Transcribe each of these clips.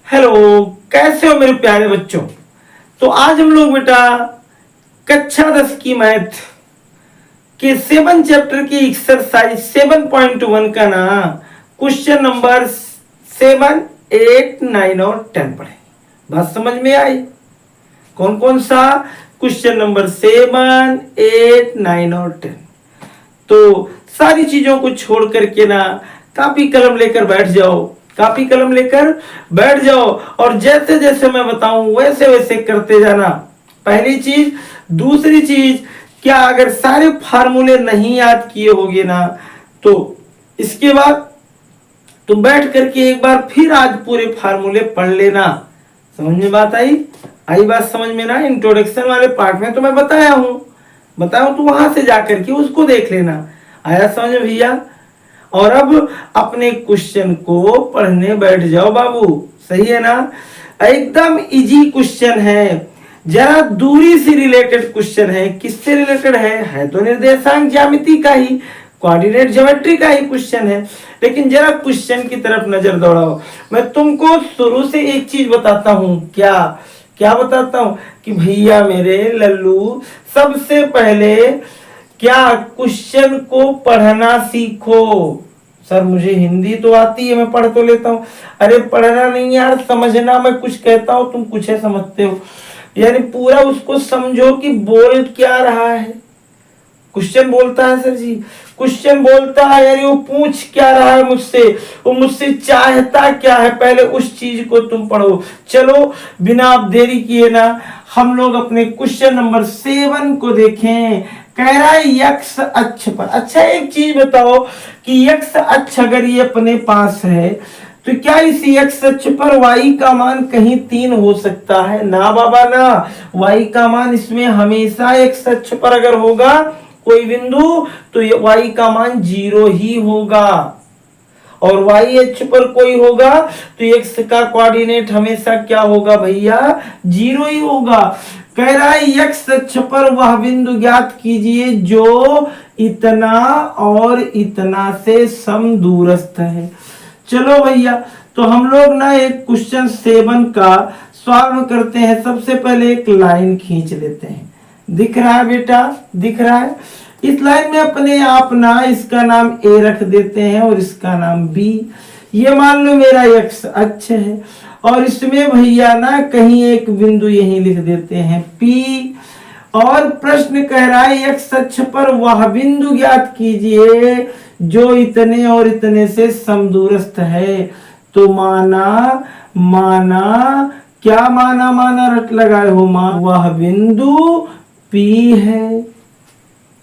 Hello, कैसे हो मेरे प्यारे बच्चों। तो आज हम लोग बेटा कक्षा 10 की मैथ के 7 चैप्टर की एक्सरसाइज 7.1 का ना क्वेश्चन नंबर 7, 8, 9 और 10 पढ़ेंगे। बात समझ में आई? कौन कौन सा? क्वेश्चन नंबर 7, 8, 9 और 10। तो सारी चीजों को छोड़ करके ना कापी कलम लेकर बैठ जाओ, कापी कलम लेकर बैठ जाओ और जैसे जैसे मैं बताऊं वैसे वैसे करते जाना। पहली चीज। दूसरी चीज, क्या अगर सारे फार्मूले नहीं याद किए होगे ना तो इसके बाद तो बैठ करके एक बार फिर आज पूरे फार्मूले पढ़ लेना। समझ में बात आई? आई बात समझ में ना? इंट्रोडक्शन वाले पार्ट में तो मैं बताया तो वहां से जाकर के उसको देख लेना। आया समझ में भैया? और अब अपने क्वेश्चन को पढ़ने बैठ जाओ बाबू। सही है ना? एकदम इजी क्वेश्चन है, जरा दूरी से रिलेटेड क्वेश्चन है। किससे रिलेटेड है तो निर्देशांक ज्यामिति का ही, कोऑर्डिनेट ज्योमेट्री का ही क्वेश्चन है। लेकिन जरा क्वेश्चन की तरफ नजर दौड़ाओ। मैं तुमको शुरू से एक चीज बताता हूं। क्या बताता हूं कि भैया मेरे लल्लू, सबसे पहले क्या क्वेश्चन को पढ़ना सीखो। सर मुझे हिंदी तो आती है, मैं पढ़ तो लेता हूँ। अरे पढ़ना नहीं यार, समझना। मैं कुछ कहता हूँ तुम कुछ है समझते हो, यानी पूरा उसको समझो कि बोल क्या रहा है। क्वेश्चन बोलता है सर जी, क्वेश्चन बोलता है यानी वो पूछ क्या रहा है मुझसे, वो मुझसे चाहता क्या है, पहले उस चीज को तुम पढ़ो। चलो बिना आप देरी किए ना हम लोग अपने क्वेश्चन नंबर 7 को देखें। कह रहा है यक्स अक्ष पर। अच्छा एक चीज बताओ कि यक्स अक्ष अगर ये अपने पास है तो क्या इस यक्स अक्ष पर y का मान कहीं 3 हो सकता है? ना बाबा ना, y का मान इसमें हमेशा x अक्ष पर अगर होगा कोई बिंदु तो y का मान 0 ही होगा, और y अक्ष पर कोई होगा तो x का कोऑर्डिनेट हमेशा क्या होगा भैया? 0 ही होगा। कह रहा है x अक्ष पर वह बिंदु ज्ञात कीजिए जो इतना और इतना से समदूरस्थ है। चलो भैया, तो हम लोग ना एक क्वेश्चन 7 का सॉल्व करते हैं। सबसे पहले एक लाइन खींच लेते हैं। दिख रहा है बेटा? दिख रहा है? इस लाइन में अपने आप ना इसका नाम A रख देते हैं और इसका नाम B। ये मान लो मेरा x अक्ष है और इसमें भैया ना कहीं एक बिंदु यहीं लिख देते हैं P। और प्रश्न कह रहा है x अक्ष पर वह बिंदु ज्ञात कीजिए जो इतने और इतने से समदूरस्थ है। तो माना क्या माना रट लगाए हो? वह बिंदु P है।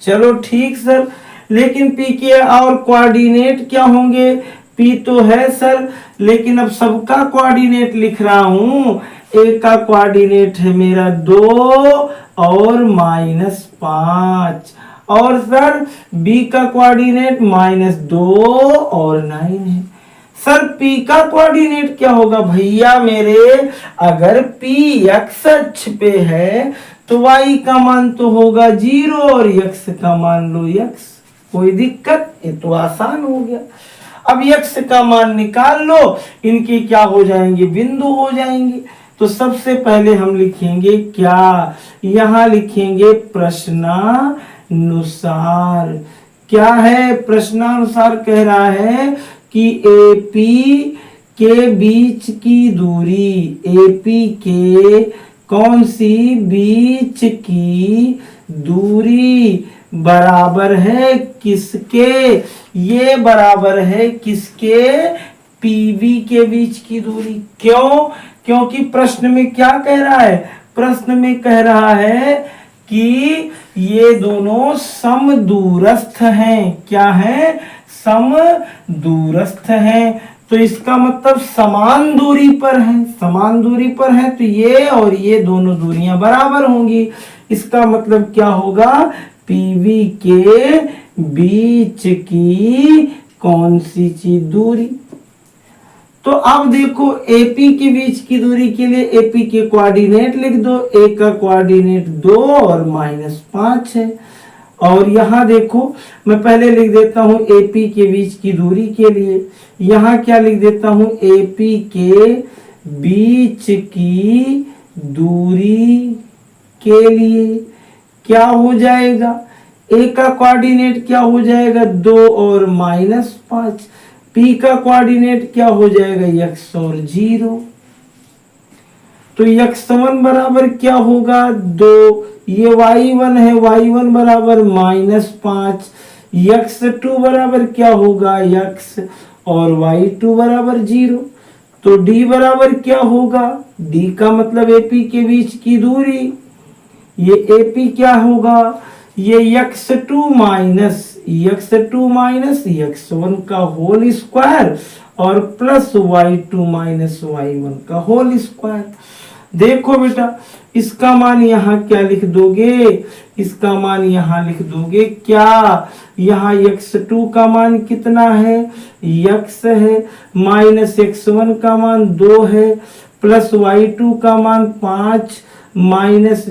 चलो ठीक सर, लेकिन P के और कोऑर्डिनेट क्या होंगे? P तो है सर, लेकिन अब सबका कोऑर्डिनेट लिख रहा हूं। A का कोऑर्डिनेट है मेरा 2 और -5, और सर B का कोऑर्डिनेट -2 और 9 है। सर P का कोऑर्डिनेट क्या होगा भैया मेरे? अगर P x अक्ष पे है तो y का मान तो होगा 0 और x का मान लो x। कोई दिक्कत? ये तो आसान हो गया। अब x का मान निकाल लो, इनके क्या हो जाएंगे? बिंदु हो जाएंगे। तो सबसे पहले हम लिखेंगे क्या? यहां लिखेंगे प्रश्नानुसार। क्या है प्रश्नानुसार? कह रहा है कि AP के बीच की दूरी, AP के कौन सी बीच की दूरी बराबर है किसके? ये बराबर है किसके? PB के बीच की दूरी। क्यों? क्योंकि प्रश्न में क्या कह रहा है? प्रश्न में कह रहा है कि ये दोनों समदूरस्थ हैं। क्या है? समदूरस्थ हैं। तो इसका मतलब समान दूरी पर है। समान दूरी पर है तो ये और ये दोनों दूरियां बराबर होंगी। इसका मतलब क्या होगा? PB के बीच की कौन सी चीज दूरी? तो अब देखो AP के बीच की दूरी के लिए AP के कोऑर्डिनेट लिख दो। A का कोऑर्डिनेट 2 और -5 है। और यहां देखो मैं पहले लिख देता हूं AP के बीच की दूरी के लिए, यहां क्या लिख देता हूं? AP के बीच की दूरी के लिए क्या हो जाएगा, ए का कोऑर्डिनेट क्या हो जाएगा 2 और -5, पी का कोऑर्डिनेट क्या हो जाएगा x और 0। तो x1 बराबर क्या होगा 2, ये y1 है, y1 बराबर -5, x2 बराबर क्या होगा x और y2 बराबर 0। तो d बराबर क्या होगा, d का मतलब AP के बीच की दूरी, ये AP क्या होगा, ये x2 माइनस x1 का होल स्क्वायर और प्लस y2 माइनस y1 का होल स्क्वायर। देखो बेटा इसका मान यहाँ क्या लिख दोगे, इसका मान यहाँ लिख दोगे क्या, यहाँ x2 का मान कितना है x है, माइनस x1 का मान 2 है, प्लस y2 का मान 5, माइनस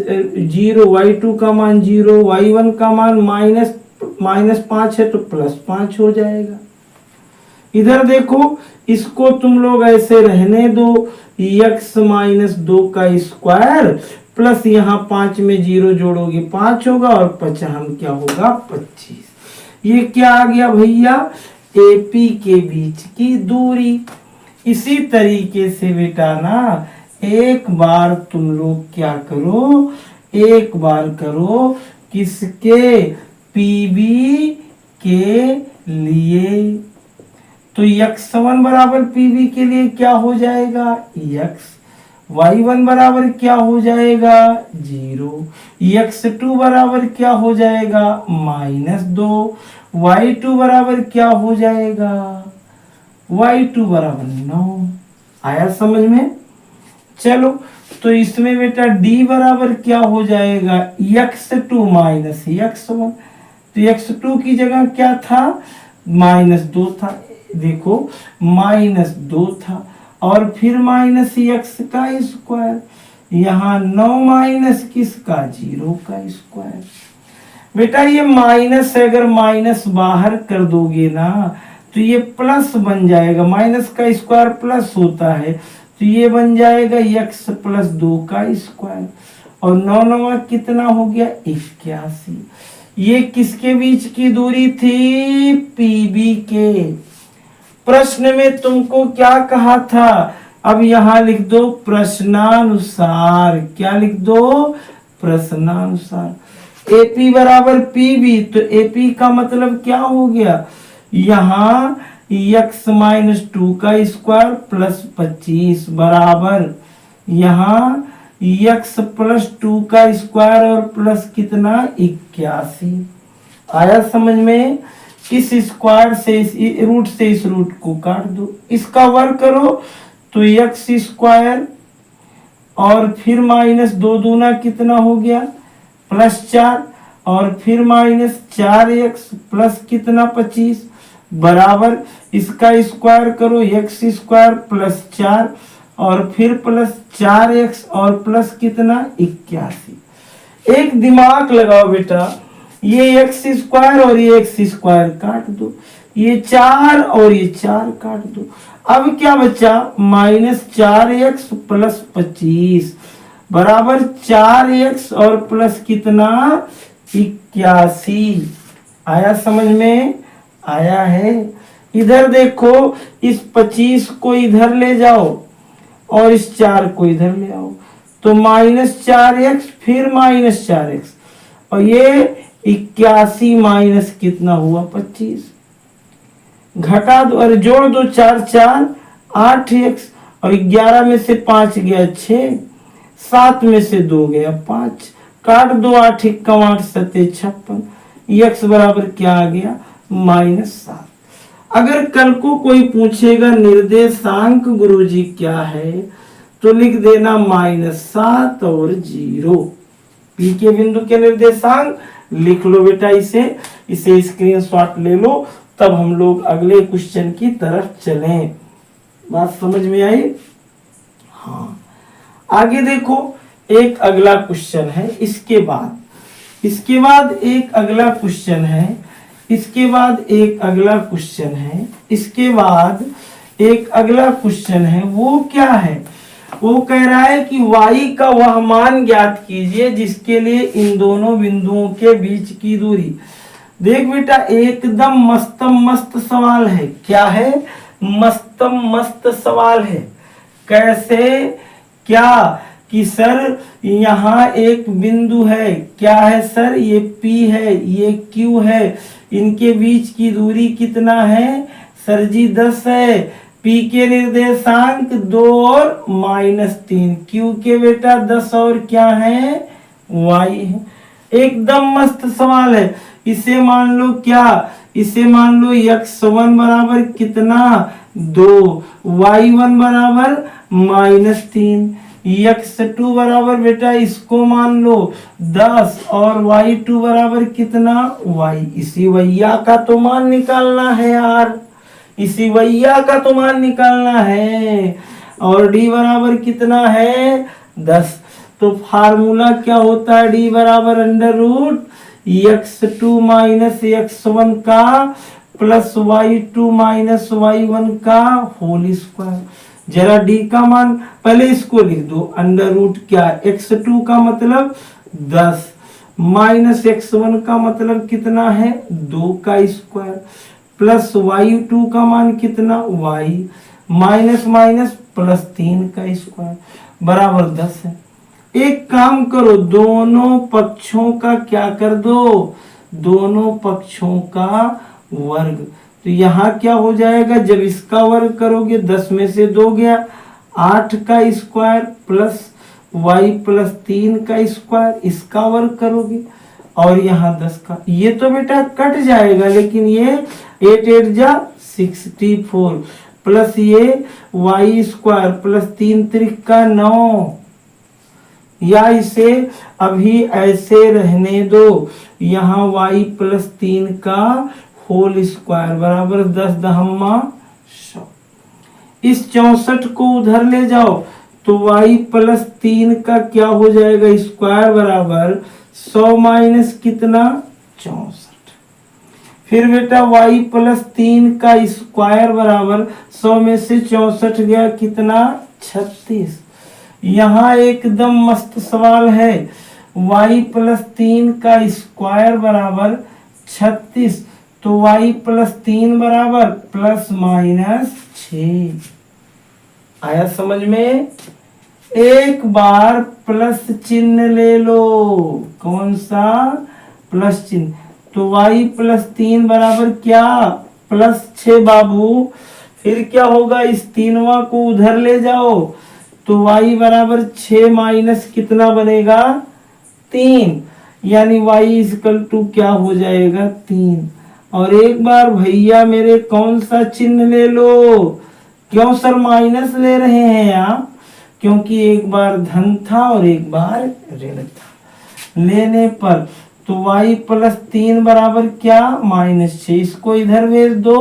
0, y2 का मान 0, y1 का मान -5 है तो +5 हो जाएगा। इधर देखो इसको तुम लोग ऐसे रहने दो, x - 2 का स्क्वायर प्लस यहाँ 5 में 0 जोड़ोगे 5 होगा और 55 क्या होगा 25। ये क्या आ गया भैया, AP के बीच की दूरी। इसी तरीके से बेटा ना एक बार तुम लोग क्या करो, एक बार करो किसके, PB के लिए। तो x1 बराबर PB के लिए क्या हो जाएगा x, y1 बराबर क्या हो जाएगा 0, x2 बराबर क्या हो जाएगा -2, y2 बराबर क्या हो जाएगा, y2 बराबर 9। आया समझ में। चलो तो इसमें बेटा d बराबर क्या हो जाएगा x2 माइनस x1, तो x2 की जगह क्या था -2 था, देखो -2 था और फिर माइनस x का स्क्वायर, यहाँ 9 माइनस किसका 0 का स्क्वायर। बेटा ये माइनस है, अगर माइनस बाहर कर दोगे ना तो ये प्लस बन जाएगा, माइनस का स्क्वायर प्लस होता है तो ये बन जाएगा x + 2 का स्क्वायर और 9 9 कितना हो गया 81। ये किसके बीच की दूरी थी, PB के। प्रश्न में तुमको क्या कहा था, अब यहां लिख दो प्रश्नानुसार, क्या लिख दो प्रश्नानुसार। AP बराबर PB, तो AP का मतलब क्या हो गया, यहाँ x - 2 का स्क्वायर प्लस 25 बराबर यहाँ x + 2 का स्क्वायर और प्लस कितना 81। आया समझ में। इस स्क्वायर से इस रूट से इस रूट को काट दो, इसका वर्ग करो तो x स्क्वायर और फिर -2 दूना कितना हो गया +4 और फिर -4x प्लस कितना 25 बराबर इसका स्क्वायर करो x स्क्वायर प्लस 4 और फिर प्लस 4x और प्लस कितना 81। एक दिमाग लगाओ बेटा, ये x स्क्वायर और ये x स्क्वायर काट दो, ये 4 और ये 4 काट दो, अब क्या बचा -4x प्लस 25 बराबर 4x और प्लस कितना 81। आया समझ में, आया है। इधर देखो इस 25 को इधर ले जाओ और इस 4 को इधर ले आओ तो -4x फिर -4x और ये 81 माइनस कितना हुआ 25, घटा दो और जोड़ दो 4 4 8x और 11 में से 5 गया 6, 7 में से 2 गया 5, काट दो 8 × 8 = 56, x बराबर क्या आ गया -7। अगर कल को कोई पूछेगा निर्देशांक गुरुजी क्या है तो लिख देना -7 और 0। पी के बिंदु के निर्देशांक लिख लो बेटा, इसे स्क्रीनशॉट ले लो, तब हम लोग अगले क्वेश्चन की तरफ चलें। बात समझ में आई। हाँ आगे देखो एक अगला क्वेश्चन है, इसके बाद एक अगला क्वेश्चन है, इसके बाद एक अगला क्वेश्चन है, इसके बाद एक अगला क्वेश्चन है। वो क्या है, वो कह रहा है कि y का वह मान ज्ञात कीजिए जिसके लिए इन दोनों बिंदुओं के बीच की दूरी। देख बेटा एकदम मस्तम मस्त सवाल है। क्या है? मस्तम मस्त सवाल है। कैसे? क्या कि सर यहाँ एक बिंदु है, क्या है सर? ये P है, ये Q है, इनके बीच की दूरी कितना है सर जी? 10 है। P के निर्देशांक 2 और -3, Q के बेटा 10 और क्या है? Y है। एकदम मस्त सवाल है। इसे मान लो क्या? इसे मान लो x1 बराबर कितना? 2, y1 बराबर -3, x2 बराबर बेटा इसको मान लो 10 और y2 बराबर कितना? y। इसी वैया का तो मान निकालना है यार, इसी वैया का तो मान निकालना है। और d बराबर कितना है? 10। तो फार्मूला क्या होता है? d बराबर √x2 माइनस x1 का प्लस y2 माइनस y1 का होल स्क्वायर। जरा d का मान पहले इसको लिख दो, अंडर रूट क्या? x2 का मतलब 10 माइनस x1 का मतलब कितना है? 2 का स्क्वायर प्लस y2 का मान कितना? y माइनस माइनस प्लस 3 का स्क्वायर बराबर 10 है। एक काम करो, दोनों पक्षों का क्या कर दो? दोनों पक्षों का वर्ग। तो यहाँ क्या हो जाएगा? जब इसका वर्ग करोगे 10 में से 2 गया, 8 का स्क्वायर प्लस y प्लस 3 का स्क्वायर, इसका वर्ग करोगे और यहाँ 10 का। ये तो बेटा कट जाएगा, लेकिन ये 8 8 जा 64 प्लस ये y स्क्वायर प्लस 3 त्रिक का 9, या इसे अभी ऐसे रहने दो। यहाँ y प्लस 3 का होल स्क्वायर बराबर 10 दहम्मा 100। इस 64 को उधर ले जाओ तो y प्लस 3 का क्या हो जाएगा? स्क्वायर बराबर 100 माइनस कितना? 64। फिर बेटा y प्लस 3 का स्क्वायर बराबर 100 में से 64 गया कितना? 36। यहाँ एकदम मस्त सवाल है। y प्लस 3 का स्क्वायर बराबर 36, तो y प्लस 3 बराबर प्लस माइनस 6। आया समझ में? एक बार प्लस चिन्ह ले लो। कौन सा? प्लस चिन्ह। तो y प्लस 3 बराबर क्या? प्लस 6 बाबू। फिर क्या होगा? इस 3वां को उधर ले जाओ तो y बराबर 6 माइनस कितना बनेगा? 3, यानी y इक्वल टू क्या हो जाएगा? 3। और एक बार भैया मेरे कौन सा चिन्ह ले लो? क्यों सर माइनस ले रहे हैं आप? क्योंकि एक बार धन था और एक बार ऋण था। लेने पर तो y प्लस 3 बराबर क्या? -6। इसको इधर भेज दो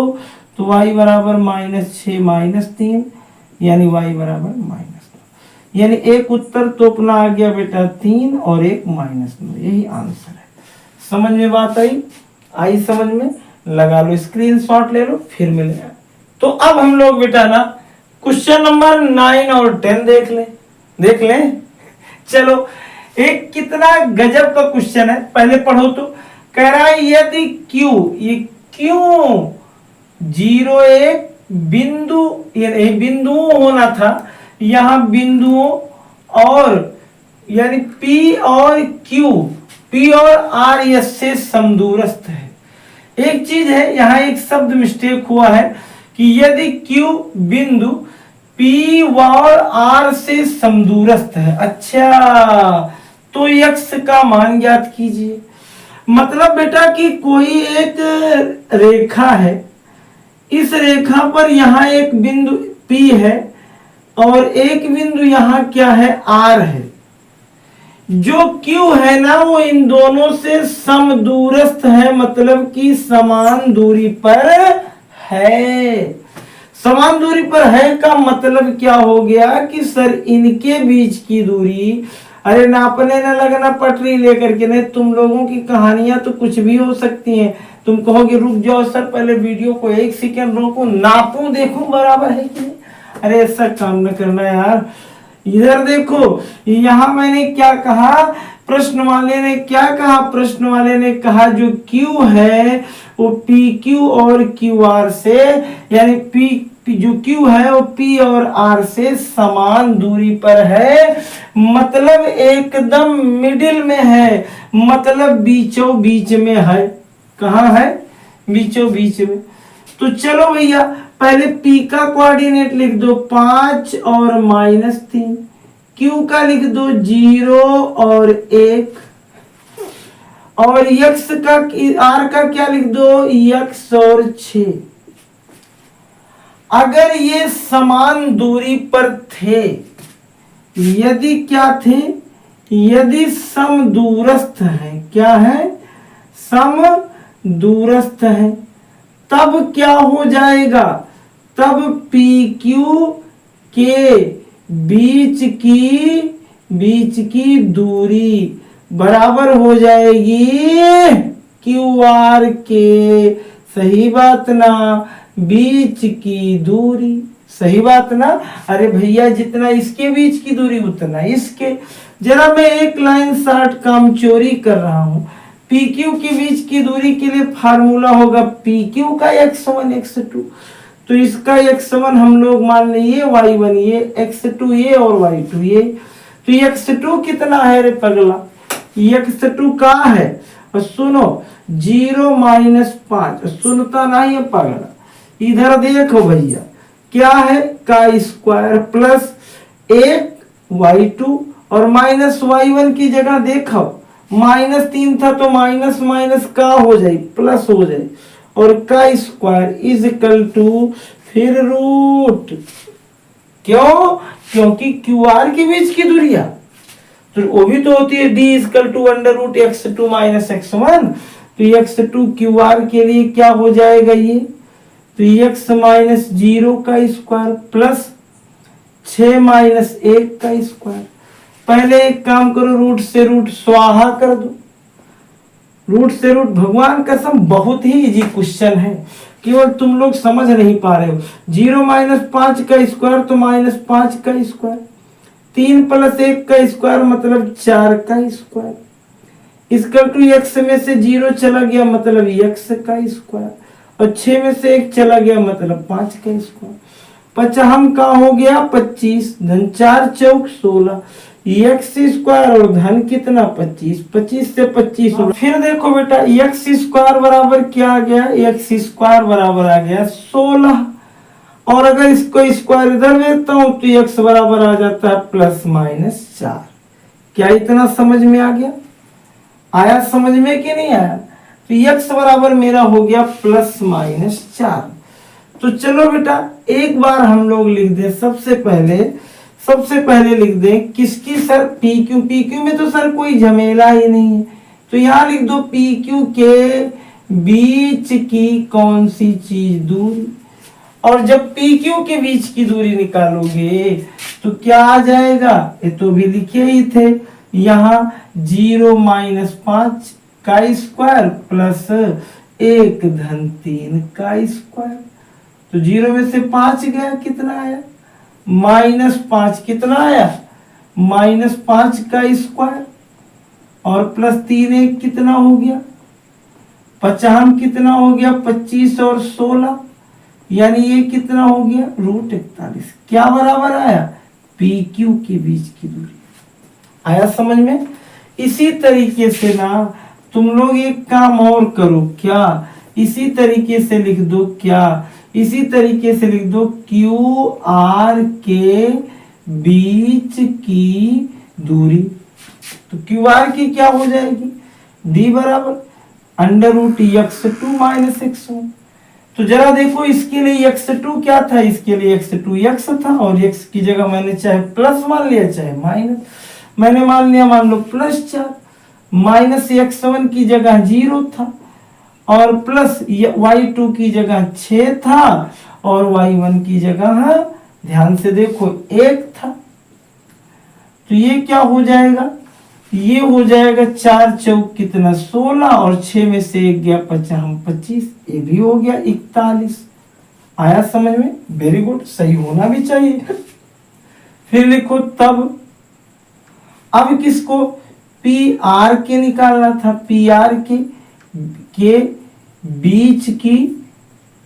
तो y बराबर -6 माइनस 3, यानी y बराबर -9। यानी एक उत्तर तो अपना आ गया बेटा 3 और एक -9। यही आंसर है। समझ में बात आई? आई समझ में? लगा लो, स्क्रीनशॉट ले लो, फिर मिलेगा। तो अब हम लोग बेटा ना क्वेश्चन नंबर 9 और 10 देख लें। चलो, एक कितना गजब का क्वेश्चन है, पहले पढ़ो तो। कह रहा है यदि Q, ये क्यों 0 1 बिंदु, ये बिंदु होना था, यहाँ बिंदुओं और यानी P और Q, P और R S से समदूरस्थ है। एक चीज है, यहाँ एक शब्द मिस्टेक हुआ है कि यदि Q बिंदु P और R से समदूरस्थ है। अच्छा, तो x का मान ज्ञात कीजिए। मतलब बेटा कि कोई एक रेखा है, इस रेखा पर यहाँ एक बिंदु P है और एक बिंदु यहाँ क्या है? R है। जो Q है ना, वो इन दोनों से समदूरस्थ है, मतलब कि समान दूरी पर है। समान दूरी पर है का मतलब क्या हो गया कि सर इनके बीच की दूरी, अरे नापने न लगना पटरी लेकर के। नहीं, तुम लोगों की कहानियां तो कुछ भी हो सकती हैं। तुम कहोगे रुक जाओ सर, पहले वीडियो को 1 सेकंड रोको, नापूं देखूं बराबर है कि नहीं। अरे ऐसा काम न करना यार, इधर देखो, यहाँ मैंने क्या कहा, प्रश्न वाले ने क्या कहा, प्रश्न वाले ने कहा जो Q है वो PQ और QR से, यानी जो Q है वो P और R से समान दूरी पर है, मतलब एकदम मिडिल में है, मतलब बीचों बीच में है। कहाँ है? बीचों बीच में। तो चलो भैया पहले P का कोऑर्डिनेट लिख दो 5 और -3, Q का लिख दो 0 और 1, और x का R का क्या लिख दो, x और 6। अगर ये समान दूरी पर थे, यदि क्या थे, यदि समदूरस्थ है, क्या है, समदूरस्थ है, तब क्या हो जाएगा, तब PQ के बीच की दूरी बराबर हो जाएगी QR के, सही बात ना, बीच की दूरी, सही बात ना। अरे भैया जितना इसके बीच की दूरी उतना इसके। जरा मैं एक लाइन शार्ट काम चोरी कर रहा हूं। PQ के बीच की दूरी के लिए फार्मूला होगा PQ का x1 x2, तो इसका x1 हम लोग मान लिए y1 ये, x2 ये और y2 ये। तो x2 कितना है रे पगला, x2 का है, और सुनो 0 -5, सुनता नहीं है पगला, इधर देखो भैया क्या है, का स्क्वायर प्लस 1 y2 और माइनस y1 की जगह देखो -3 था तो माइनस माइनस का हो जाए प्लस हो जाए, और का स्क्वायर इज इक्वल टू फिर रूट। क्यों? क्योंकि QR के बीच की दूरिया तो वो भी तो होती है d equal to √x2 - x1। तो x2 QR के लिए क्या हो जाएगा ये, तो x -0 का स्क्वायर प्लस 6 - 1 का स्क्वायर। पहले एक काम करो, रूट से रूट स्वाहा कर दो, रूट से रूट, भगवान कसम बहुत ही इजी क्वेश्चन है, केवल तुम लोग समझ नहीं पा रहे हो। 0 -5 का स्क्वायर तो -5 का स्क्वायर, 3 + 1 का स्क्वायर मतलब 4 का स्क्वायर, इसका टू x में से 0 चला गया मतलब x का स्क्वायर, और 6 में से 1 चला गया मतलब 5 का स्क्वायर। 55 का हो गया 25, धन 4 चौक 16, एक्स स्क्वायर और धन कितना 25, 25 से 25 फिर देखो बेटा एक्स स्क्वायर बराबर क्या आ गया, एक्स स्क्वायर बराबर आ गया 16, और अगर इसको स्क्वायर इधर लेता हूं तो एक्स बराबर आ जाता है ±4। क्या इतना समझ में आ गया? आया समझ में कि नहीं आया? तो एक्स बराबर मेरा हो गया ±4। तो चलो बेटा एक बार हम लोग लिख दें, सबसे पहले लिख दें किसकी सर, PQ में तो सर कोई झमेला ही नहीं है, तो यहां लिख दो PQ के बीच की कौन सी चीज दूरी, और जब PQ के बीच की दूरी निकालोगे तो क्या आ जाएगा, ये तो भी लिखे ही थे, यहाँ 0 - 5 का स्क्वायर प्लस 1 धन 3 का स्क्वायर। तो 0 में से 5 गया, कितना आया -5, कितना आया -5 का स्क्वायर, और प्लस 3 1 कितना हो गया 55, कितना हो गया 25 और 16, यानी ये कितना हो गया √41। क्या बराबर आया, PQ के बीच की दूरी। आया समझ में? इसी तरीके से ना तुम लोग एक काम और करो, क्या इसी तरीके से लिख दो, क्या इसी तरीके से लिख दो QR के बीच की दूरी। तो QR की क्या हो जाएगी, D बराबर √x2 - x1। तो जरा देखो इसके लिए x2 क्या था, इसके लिए x2 x था, और x की जगह मैंने चाहे प्लस मान लिया चाहे माइनस, मैंने मान लिया मान लो +4, -x1 की जगह 0 था, और प्लस y2 की जगह 6 था, और y1 की जगह ध्यान से देखो 1 था। तो ये क्या हो जाएगा, ये हो जाएगा 4 चौक कितना 16, और 6 में से 1 गया 25, ये भी हो गया 41। आया समझ में? वेरी गुड, सही होना भी चाहिए। फिर लिखो तब, अब किसको पी आर के निकालना था, पी आर के बीच की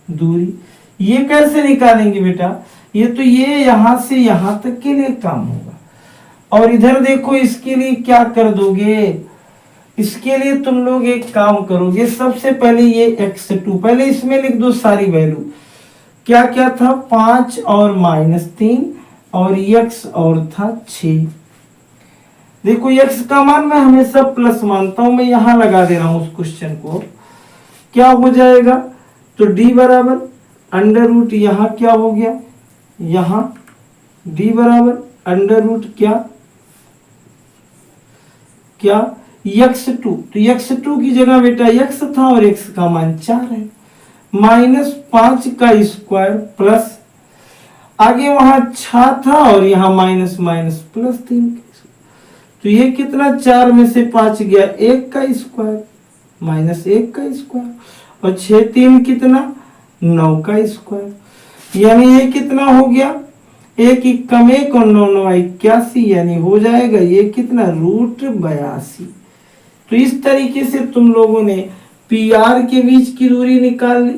दूरी। ये कैसे निकालेंगे बेटा, ये तो ये यहां से यहां तक के लिए काम होगा। और इधर देखो इसके लिए क्या कर दोगे, इसके लिए तुम लोग एक काम करोगे, सबसे पहले ये x2 पहले इसमें लिख दो सारी वैल्यू, क्या क्या था 5 और -3 और x और था 6। देखो x का मान मैं हमेशा प्लस मानता हूं, मैं यहां लगा दे रहा हूं उस क्वेश्चन को, क्या हो जाएगा, तो d बराबर अंडर रूट, यहां क्या हो गया, यहां d बराबर अंडर रूट क्या क्या x2, तो x2 की जगह बेटा x था और x का मान 4 है, -5 का स्क्वायर प्लस आगे वहां 6 था और यहाँ माइनस माइनस +3, तो ये कितना 4 में से 5 गया 1 का स्क्वायर -1 का स्क्वायर और 6 3 कितना 9 का स्क्वायर, यानी ये कितना हो गया 1 × 1 और 9 9 81, यानी हो जाएगा ये कितना √82। तो इस तरीके से तुम लोगों ने पी आर के बीच की दूरी निकाल ली,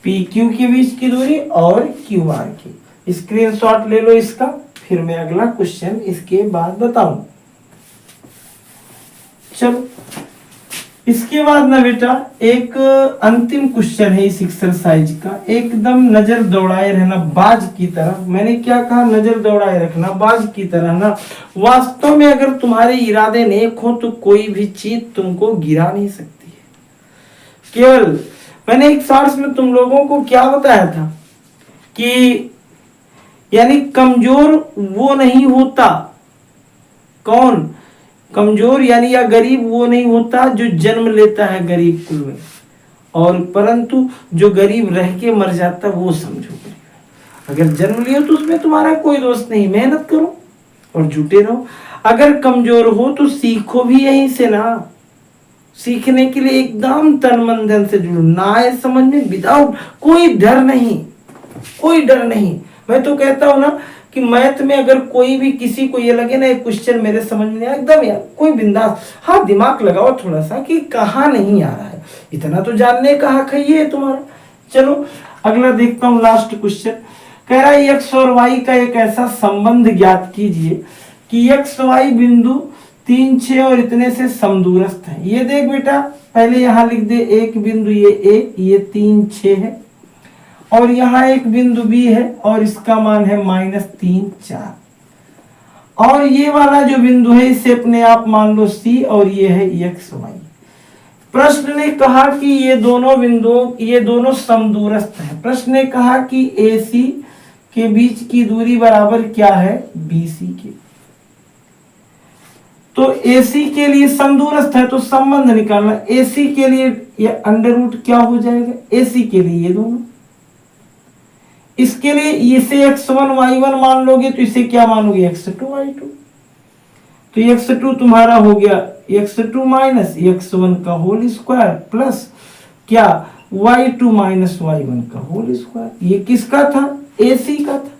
पी क्यू के बीच की दूरी और क्यू आर की। स्क्रीनशॉट ले लो इसका, फिर मैं अगला क्वेश्चन इसके बाद बताऊं। चलो इसके बाद ना बेटा एक अंतिम क्वेश्चन है इस एक्सरसाइज का, एकदम नजर दौड़ाए रहना बाज की तरह। मैंने क्या कहा, नजर दौड़ाए रखना बाज की तरह ना। वास्तव में अगर तुम्हारे इरादे नेक हो तो कोई भी चीज तुमको गिरा नहीं सकती है। केवल मैंने एक शॉर्ट्स में तुम लोगों को क्या बताया था कि यानी कमजोर वो नहीं होता, कौन कमजोर यानी या गरीब वो नहीं होता जो जन्म लेता है गरीब कुल में, और परंतु जो गरीब रह के मर जाता वो समझो गरीब। अगर जन्म लियो तो उसमें तुम्हारा कोई दोष नहीं, मेहनत करो और जुटे रहो। अगर कमजोर हो तो सीखो भी यहीं से ना, सीखने के लिए एकदम तन मन धन से जुड़ो, ना आए समझ में विदाउट कोई डर नहीं, कोई डर नहीं। मैं तो कहता हूं ना कि मैथ में अगर कोई भी किसी को ये लगे ना एक क्वेश्चन मेरे समझ में एकदम यार कोई बिंदास, हाँ दिमाग लगाओ थोड़ा सा कि कहाँ नहीं आ रहा है, इतना तो जानने का हक है ये तुम्हारा। चलो अगला देखता हूँ लास्ट क्वेश्चन, कह रहा है x और y का एक ऐसा संबंध ज्ञात कीजिए कि x y बिंदु 3 6 और इतने से समदूरस्थ है। ये देख बेटा पहले यहाँ लिख दे एक बिंदु ये 3 6 है और यहाँ एक बिंदु B है और इसका मान है -3 4, और ये वाला जो बिंदु है इसे अपने आप मान लो C और ये है x y। प्रश्न ने कहा कि ये दोनों बिंदुओं ये दोनों समदूरस्थ हैं। प्रश्न ने कहा कि AC के बीच की दूरी बराबर क्या है BC के, तो AC के लिए समदूरस्थ है तो संबंध निकालना। AC के लिए ये अंडर रूट क्या हो जाएगा, AC के लिए ये दोनों, इसके लिए इसे x1 y1 मान लोगे तो इसे क्या मानोगे x2 y2, तो x2 तुम्हारा हो गया x2 माइनस x1 का होल स्क्वायर प्लस क्या y2 माइनस y1 का होल स्क्वायर। ये किसका था, AC का था।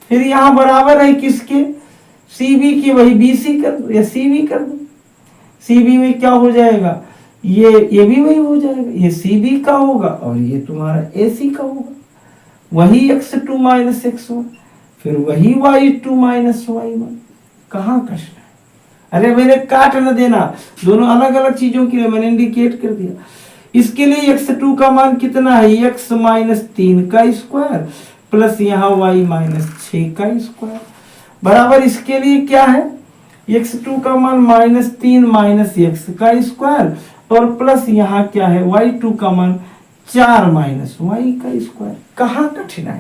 फिर यहां बराबर है किसके, CB के, वही BC कर दो या CB कर दो। CB में क्या हो जाएगा, ये भी वही हो जाएगा, ये CB का होगा और ये तुम्हारा AC का होगा, वही x2 माइनस x1 फिर वही y2 माइनस y1। कहाँ कष्ट है, अरे मैंने काट न देना, दोनों अलग अलग चीजों के लिए मैंने इंडिकेट कर दिया। इसके लिए x2 का मान कितना है x माइनस 3 का स्क्वायर प्लस यहाँ y माइनस 6 का स्क्वायर बराबर इसके लिए क्या है x2 का मान -3 माइनस x का स्क्वायर और प्लस यहाँ क्या है y2 का मान 4 माइनस y का स्क्वायर। कहाँ कठिनाई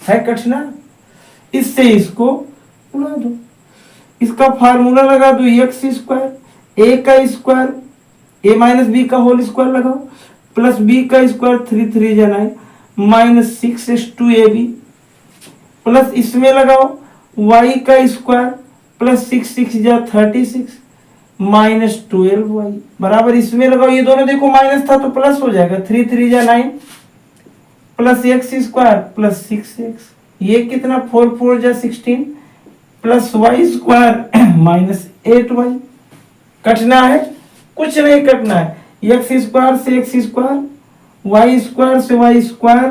है कठिनाई, इससे इसको उड़ा दो, इसका फार्मूला लगा दो x स्क्वायर a का स्क्वायर a माइनस बी का होल स्क्वायर लगाओ प्लस b का स्क्वायर 3 3 जा 9 माइनस 6x2ab प्लस इसमें लगाओ y का स्क्वायर प्लस 6 6 जा 36 माइनस 12y बराबर इसमें लगाओ, ये दोनों देखो माइनस था तो प्लस हो जाएगा 3 3 जा 9 plus x square plus 6x, ये कितना 4 4 जा 16 plus Y square minus 8y। कटना है? कुछ नहीं कटना है। एक्स स्क्वायर से एक्स स्क्वायर, वाई स्क्वायर से वाई स्क्वायर,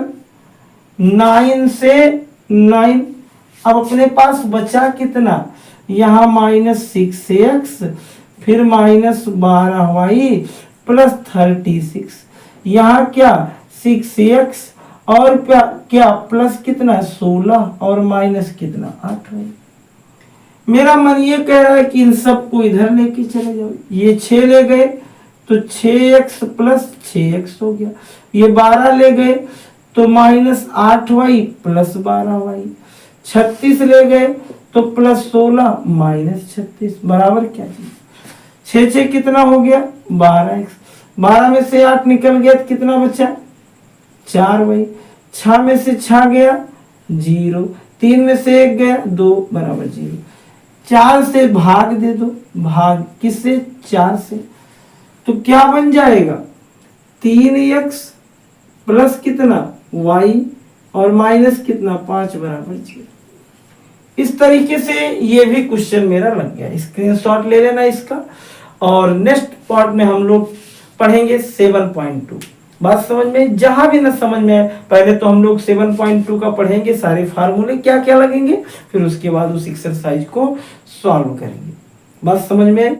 9 से 9। अब अपने पास बचा कितना? यहाँ -6x, फिर -12y प्लस 36। यहाँ क्या 6x और क्या प्लस कितना 16 और माइनस कितना 8y। मेरा मन ये कह रहा है कि इन सबको इधर लेके चले जाओ। ये 6 ले गए तो 6x प्लस 6x हो गया। ये 12 ले गए तो -8y प्लस 12y। 36 ले गए तो प्लस 16 माइनस 36 बराबर क्या चीज? 6 6 कितना हो गया 12x। 12 में से 8 निकल गया तो कितना बचा 4y। 6 में से 6 गया 0, 3 में से 1 गया 2 बराबर 0। 4 से भाग दे दो, भाग किससे 4 से, तो क्या बन जाएगा 3x प्लस कितना y और माइनस कितना 5 बराबर 0। इस तरीके से ये भी क्वेश्चन मेरा लग गया। स्क्रीनशॉट ले लेना इसका। और नेक्स्ट पार्ट में हम लोग पढ़ेंगे 7.2। बात समझ में? जहां भी ना समझ में आए, पहले तो हम लोग 7.2 का पढ़ेंगे, सारे फार्मूले क्या क्या लगेंगे, फिर उसके बाद उस एक्सरसाइज को सॉल्व करेंगे। बात समझ में?